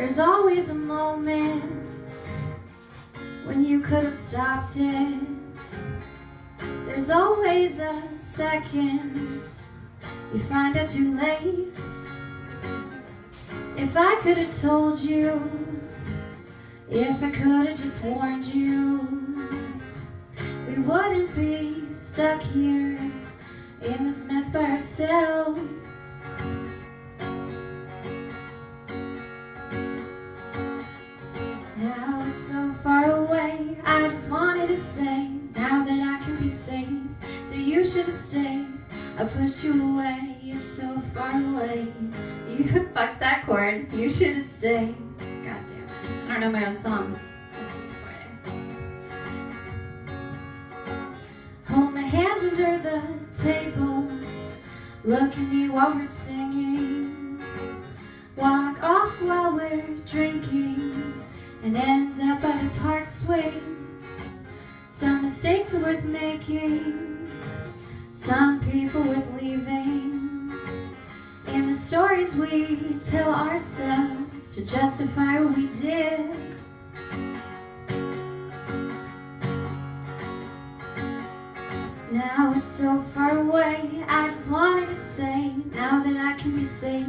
There's always a moment when you could have stopped it. There's always a second you find it too late. If I could have told you, if I could have just warned you, we wouldn't be stuck here in this mess by ourselves. Now it's so far away, I just wanted to say, now that I can be safe, that you should have stayed. I pushed you away, it's so far away. You could fuck that chord, you should have stayed. God damn it, I don't know my own songs. This is disappointing. Hold my hand under the table, look at me while we're singing, walk off while we're drinking, and end up by the park swings. Some mistakes are worth making, some people worth leaving, and the stories we tell ourselves to justify what we did. Now it's so far away, I just wanted to say, now that I can be safe,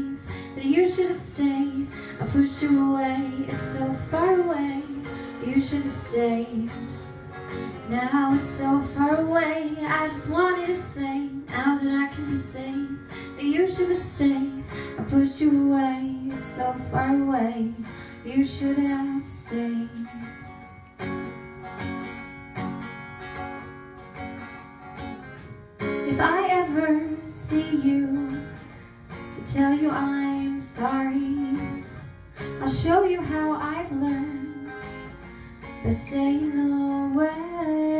that you should have stayed. I pushed you away, it's so far away, you should have stayed. Now it's so far away, I just wanted to say, now that I can be safe, that you should have stayed. I pushed you away, it's so far away, you should have stayed. If I ever see you to tell you I'm sorry, I'll show you how I've learned by staying away.